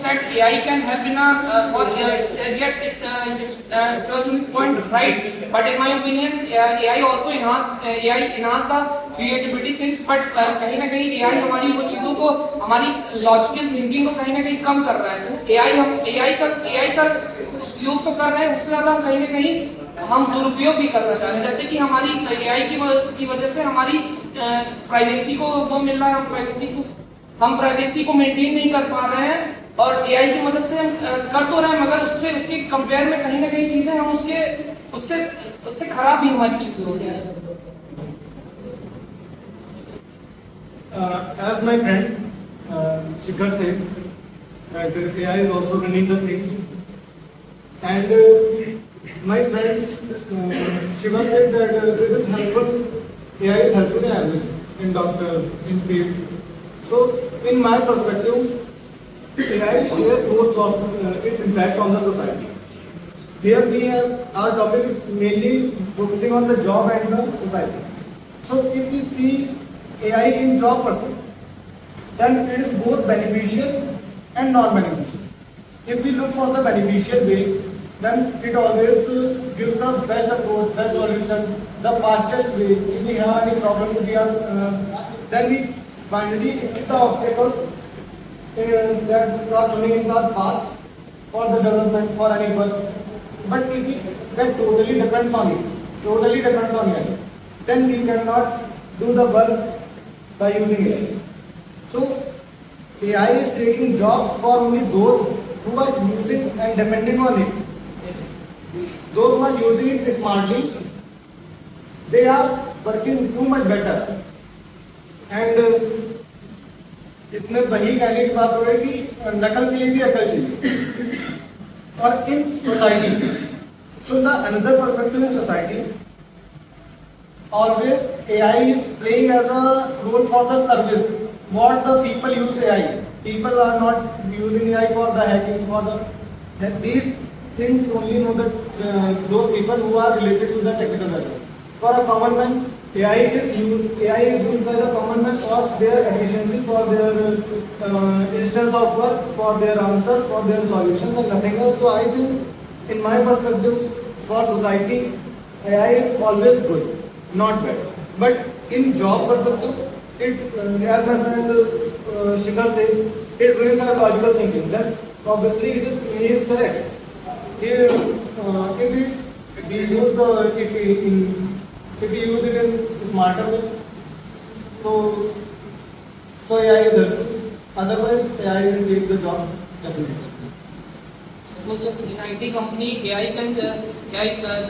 That AI can help in yes, it's Sarojini's point right, but in my opinion, AI also enhance the creativity things, but कहीं ना कहीं AI हमारी वो चीजों को हमारी लॉजिकल थिंकिंग को कहीं ना कहीं कम कर रहा है। AI का उपयोग तो कर रहे हैं, उससे ज्यादा हम कहीं ना कहीं हम दुरुपयोग भी करना चाह रहे हैं। जैसे कि हमारी AI की वजह से हमारी प्राइवेसी को वो मिल रहा है, हम प्राइवेसी को मेंटेन नहीं कर पा रहे हैं, और AI की मदद से हम कर तो रहे हैं, मगर उसके कंपेयर में कहीं ना कहीं चीजें हम उससे खराब भी हमारी चीजें हो रही हैं। As my friend Shikhar said, that AI is also running the things, and my friend Shiva said that this is helpful. AI is helpful in everything, in doctor, in fields. So, in my perspective, AI shares both of its impact on the society. Here we have our topic is mainly focusing on the job and the society. So, if we see AI in job perspective, then it is both beneficial and non-beneficial. If we look for the beneficial way, then it always gives the best approach, best solution, the fastest way. If we have any problem, then we finally hit the obstacles that are coming in the path for the development for any work. But if that totally depends on it, then we cannot do the work by using AI. So AI is taking job for only those who are using and depending on it. Those who are using it smartly, they are working too much better. And इसमें वही कहने की बात हो रही है कि नकल के लिए भी अकल चाहिए। और in society, so the another perspective in society, always AI is playing as a role for the service. What the people use AI, people are not using AI for the hacking, for the these things only know that those people who are related to the technical value. For a common man, AI is used by the common man for their efficiency, for their instance of work, for their answers, for their solutions, and nothing else. So I think, in my perspective, for society, AI is always good, not bad. But in job perspective, as my friend Shikhar said, it brings a logical thinking. Then obviously he is correct. If we use it in smarter way, so AI is helpful. Otherwise, AI will take the job definitely. In IT company AI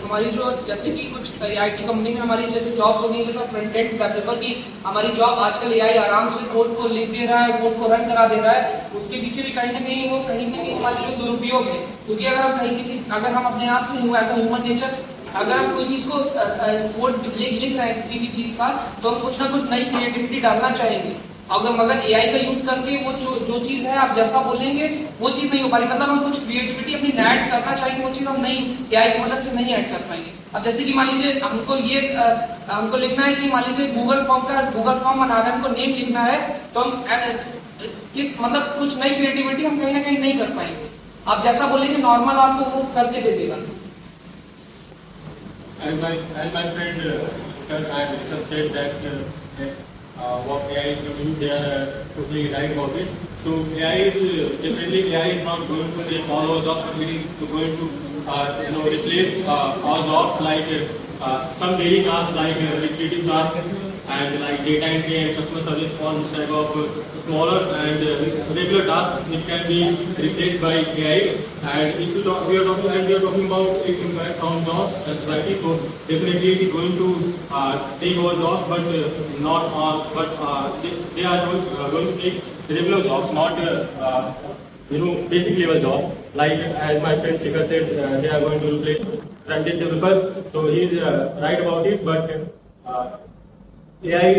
हमारी जो जैसे कि कुछ IT company में हमारी जैसे jobs होगी, जैसा फ्रंट एंड डेवलपर की हमारी जॉब आजकल AI आराम से कोड को लिख दे रहा है, कोड को रन करा दे रहा है। उसके पीछे भी कहीं ना कहीं हमारे लिए दुरुपयोग है, क्योंकि अगर हम अपने आप से एज अ ह्यूमन नेचर अगर हम कोई चीज़ को कोड लिख रहे हैं किसी भी चीज़ का, तो हम कुछ ना कुछ नई क्रिएटिविटी डालना चाहेंगे। मगर AI का यूज करके वो जो चीज़ है आप जैसा बोलेंगे वो चीज़ नहीं हो पा रही, मतलब हम कुछ क्रिएटिविटी अपनी ऐड करना चाहेंगे, वो चीज़ हम नहीं AI की मदद से नहीं ऐड कर पाएंगे। अब जैसे कि मान लीजिए हमको लिखना है कि मान लीजिए गूगल फॉर्म बना रहे हैं, हमको नेम लिखना है, तो हम मतलब कुछ नई क्रिएटिविटी हम कहीं ना कहीं नहीं कर पाएंगे। आप जैसा बोलेंगे नॉर्मल आपको वो करके दे देगा। And my friend Rishabh said that what AI is doing, they are totally right about it. So AI is not going to take all our jobs, but it is going to replace our jobs like some daily tasks like repetitive tasks and like data entry and customer service, all this type of smaller and regular tasks. It can be replaced by AI. And if we are talking about its impact on jobs and society, so definitely it is going to take over jobs, but not all. But they are going to take regular jobs, not basic level jobs. Like as my friend Shikhar said, they are going to replace front-end developers. So he is right about it, but AI,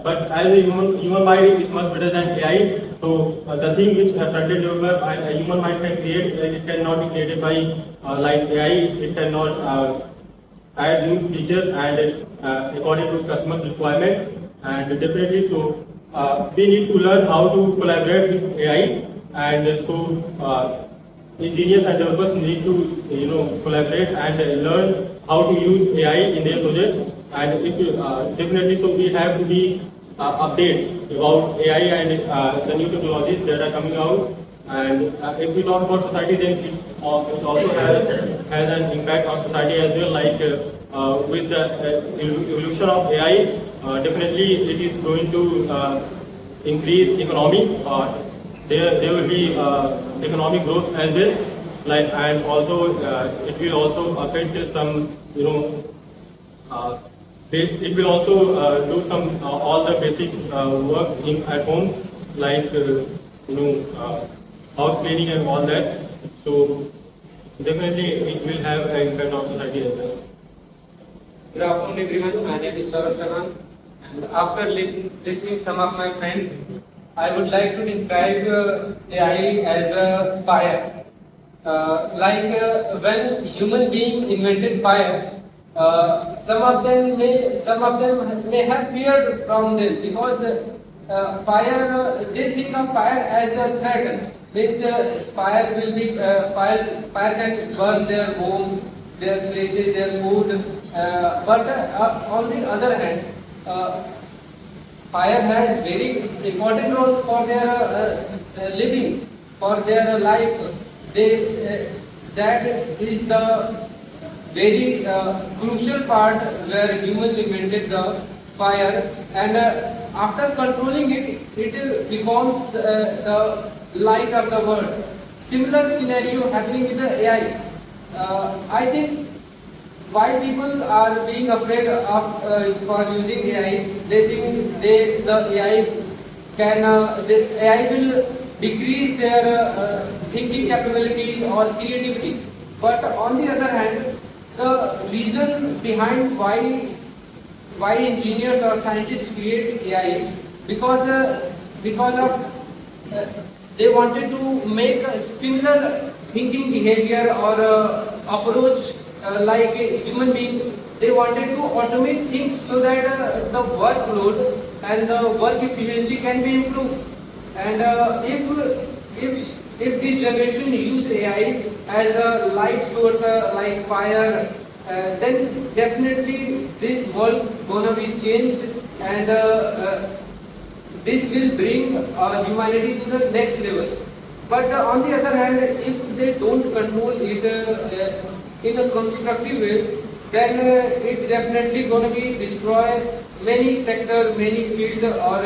but as a human mind is much better than AI. So the thing which a front-end developer and a human mind can create, it cannot be created by like AI. It cannot add new features and according to customers' requirement. And definitely, so we need to learn how to collaborate with AI and so engineers and developers need to collaborate and learn how to use AI in their projects. And if definitely, so we have to be update about AI and the new technologies that are coming out. And if we talk about society, then it also has an impact on society as well. Like with the evolution of AI, definitely it is going to increase economy. There will be economic growth as well. Like, and also it will also affect some it will also do some all the basic works in at homes, like house cleaning and all that. So definitely it will have an impact on society as well. Good afternoon, everyone. My name is Saurabh Chavan, and after listening some of my friends, I would like to describe AI as a fire. When human being invented fire, some of them may have feared from them, because fire they think of fire as a threat. Means fire will be fire can burn their home, their places, their food. But on the other hand, fire has very important role for their living, for their life. That is the very crucial part where human invented the fire, and after controlling it, it becomes the light of the world. Similar scenario happening with the AI. I think why people are being afraid of for using AI. They think the AI will decrease their thinking capabilities or creativity. But on the other hand, the reason behind why engineers or scientists create AI, because of they wanted to make a similar thinking behavior or approach like a human being. They wanted to automate things so that the workload and the work efficiency can be improved. And if this generation use AI as a light source like fire, then definitely this world gonna be changed, and this will bring humanity to the next level. But on the other hand, if they don't control it in a constructive way, then it definitely gonna be destroy many sectors, many fields, or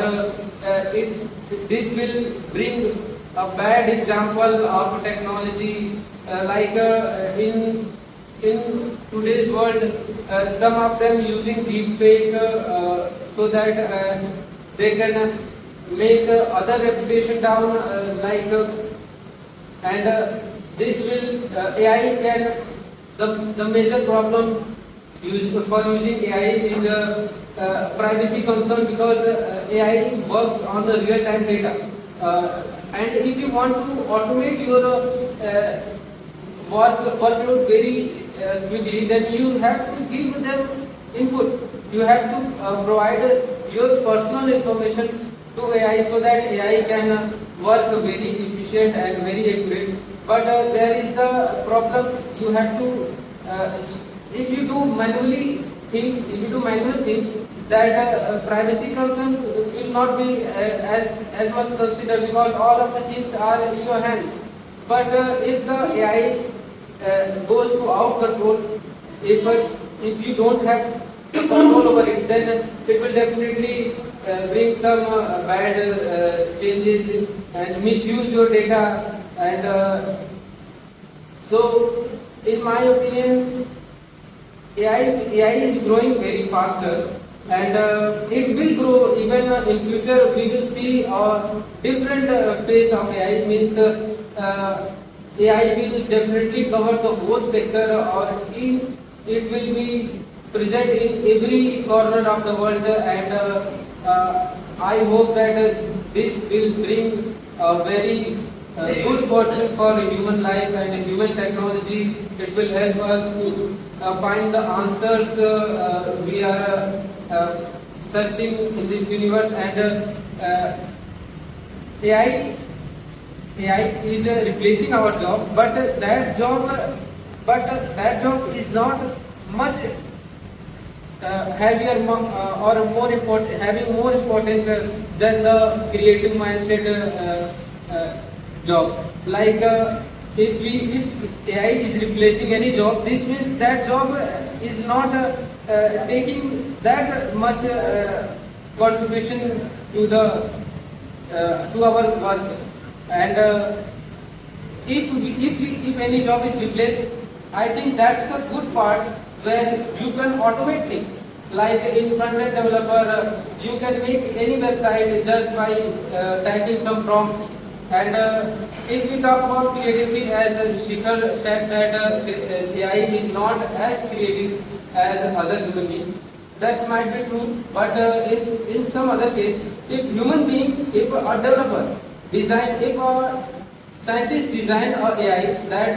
this will bring a bad example of technology, in today's world, some of them using deepfake so that they can make other reputation down, and this will AI can the major problem for using AI is privacy concern, because AI works on the real-time data, and if you want to automate your workload very quickly, then you have to give them input. You have to provide your personal information to AI so that AI can work very efficient and very accurate. But there is the problem. You have to if you do manual things, that privacy concern will not be as much considered, because all of the things are in your hands. But if the AI goes to out control, if you don't have control over it, then it will definitely bring some bad changes and misuse your data. And so, in my opinion, AI is growing very faster, and it will grow even in future. We will see a different phase of AI. Means AI will definitely cover the whole sector, or it will be present in every corner of the world, and I hope that this will bring a very good fortune for human life and human technology. It will help us to find the answers we are searching in this universe, and AI AI is replacing our job, but that job is not much heavier or more important, having more important than the creative mindset job. Like if AI is replacing any job, this means that job is not taking that much contribution to the to our work. And if any job is replaced, I think that's a good part where you can automate things. Like in front-end developer, you can make any website just by typing some prompts. And if we talk about creativity, as Shikhar said that AI is not as creative as other human beings. That might be true, but in some other case, if human being, if a developer design, if a scientist design a AI that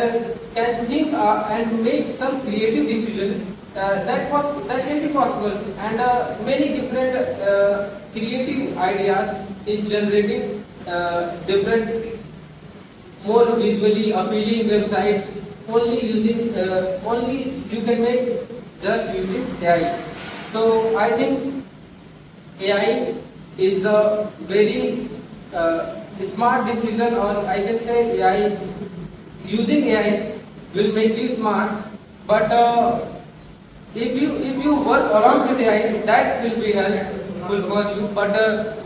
can think and make some creative decision, that can be possible, and many different creative ideas in generating different more visually appealing websites only you can make just using AI. So I think AI is a very smart decision, or I can say AI, using AI will make you smart, but if you work along with AI, that will be helpful for you. But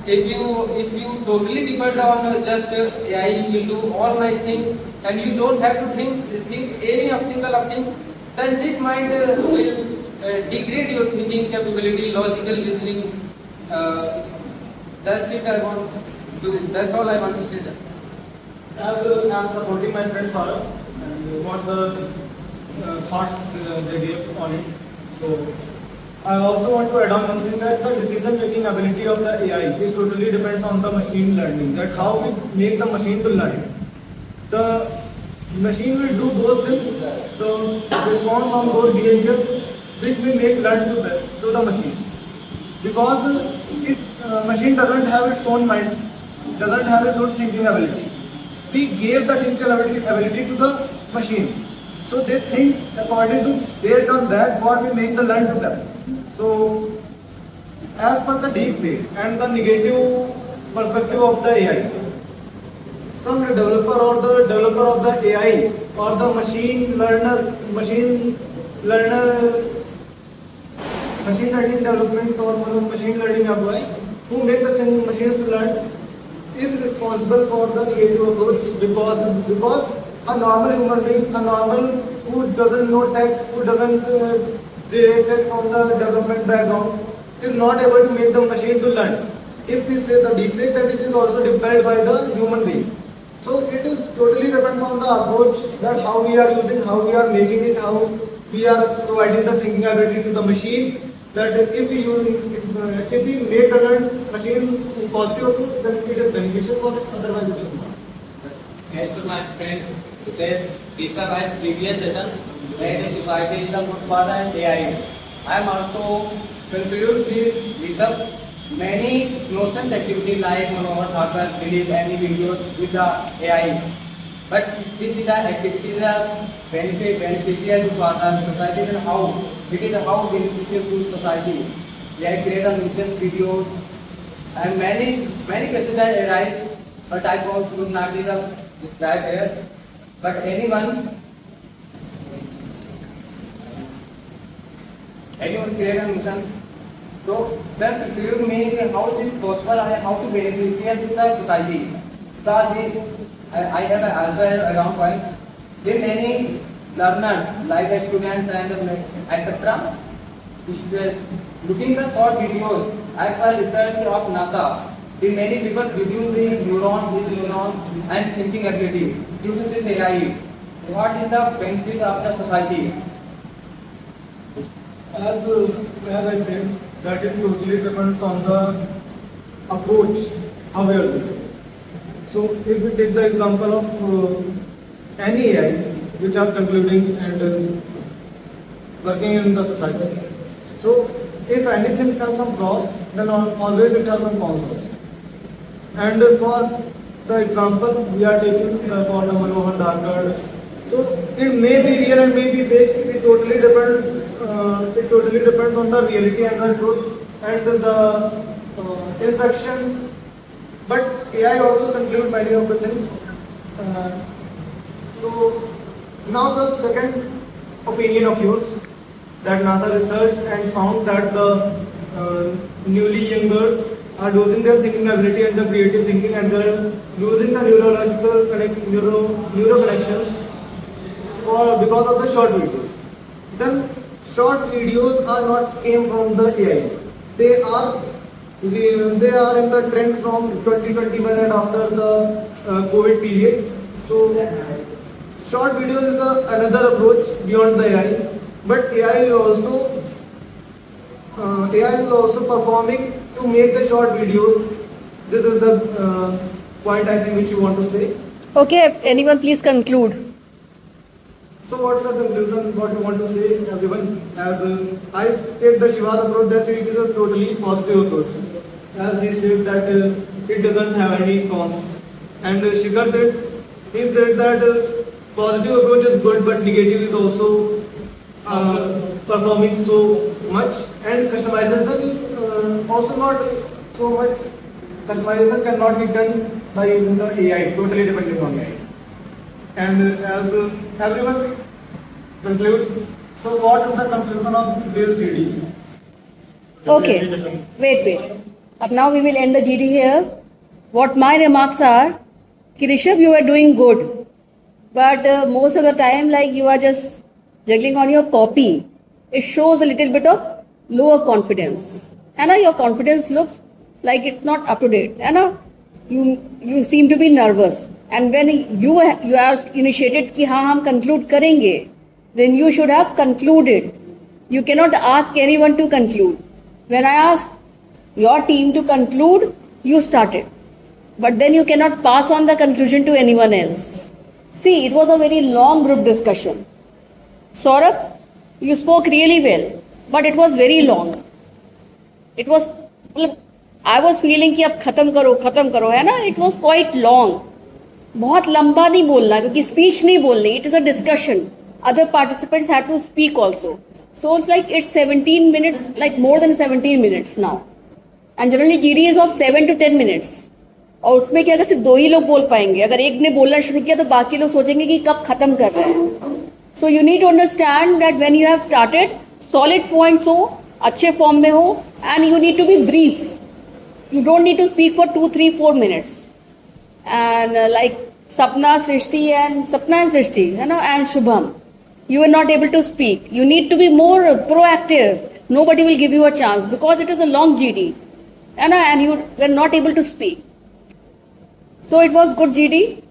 if you totally depend on just AI, you will do all my things, and you don't have to think any of single of things, then this might will degrade your thinking capability, logical reasoning. That's it. I want to. That's all I want to say. That. As I'm supporting my friend Saurabh and what the thoughts they gave on it. So I also want to add on one thing, that the decision making ability of the AI is totally depends on the machine learning. That how we make the machine to learn. The machine will do those things, the response on those behavior which we make learn to the machine. Because if machine doesn't have its own mind, doesn't have its own thinking ability, we gave the thinking ability to the machine. So they think according to, based on that, what we make the learn to them. So as per the deepfake and the negative perspective of the AI, some developer or the developer of the AI or the machine learning development or machine learning employee who make the machines to learn is responsible for the negative approach, because a normal human being, a normal who doesn't know tech, who doesn't relate from the development background, is not able to make the machine to learn. If we say the deepfake, then it is also developed by the human being. So it is totally depends on the approach, that how we are using, how we are making it, how we are providing the thinking ability to the machine. That if we make the learn machine in positive approach, then it is beneficial for us, otherwise it is not. As to my friend said, my previous session, where the society is the good father and AI. I am also conclude this research. Many nonsense activity like Manohar Thakur release any videos with the AI. But these activities are beneficial to our society, and how it is how beneficial to society. They create a nuisance videos, and many cases arise, but I could not describe here. But anyone create a nuisance. So then you mean how it is possible and how to beneficial to the society. Because I have also around point. There many learners like students and etc. Looking the short videos as per research of NASA. The many people reduce the neurons and thinking ability due to this AI. What is the benefit of the society? As I said, that it totally depends on the approach, how we are doing. So if we take the example of any AI which are concluding and working in the society. So if anything has some pros, then always it has some cons also. And for the example we are taking for the Manohar Dakar. So it may be real and may be fake. It totally depends. It totally depends on the reality and the truth and the inspections. But AI also conclude many of the things. So now the second opinion of yours, that NASA researched and found that the newly youngers are losing their thinking ability and the creative thinking, and they're losing the neuro connections because of the short videos. Then short videos are not came from the AI. They are in the trend from 2021 and after the COVID period. So short videos is another approach beyond the AI. But AI is also performing to make the short videos. This is the point I think which you want to say. Okay, anyone please conclude. So what's the conclusion? What you want to say, everyone? As I take the Shiva's approach that it is a totally positive approach. As he said that it doesn't have any cons, and Shikhar said that positive approach is good, but negative is also performing so much, and customization is also not so much. Customization cannot be done by using the AI, totally depending on AI. And as everyone concludes, so what is the conclusion of today's GD? Okay, wait. Now we will end the GD here. What my remarks are, कि Rishabh, you are doing good, but most of the time, like you are just juggling on your copy. It shows a little bit of lower confidence. And your confidence looks like it's not up to date. And you seem to be nervous. And when you are initiated कि हाँ हम conclude करेंगे, then you should have concluded. You cannot ask anyone to conclude. When I ask your team to conclude, you started. But then you cannot pass on the conclusion to anyone else. See, it was a very long group discussion. Saurabh, you spoke really well, but it was very long. It was, I was feeling कि अब खत्म करो है ना? It was quite long. बहुत लंबा नहीं बोलना क्योंकि speech नहीं बोलनी. It is a discussion. Other participants had to speak also. So it's like it's 17 minutes, like more than 17 minutes now. And generally GD is of 7 to 10 minutes. और उसमें क्या अगर सिर्फ 2 ही लोग बोल पाएंगे, अगर एक ने बोलना शुरू किया तो बाकी लोग सोचेंगे कि कब खत्म कर रहे हैं. So you need to understand that when you have started, solid points हो, अच्छे फॉर्म में हो, and you need to be brief. You don't need to speak for 2, 3, 4 minutes. And like Sapna and Srishti, and Shubham, you were not able to speak. You need to be more proactive. Nobody will give you a chance because it is a long GD, and you were not able to speak. So it was good GD.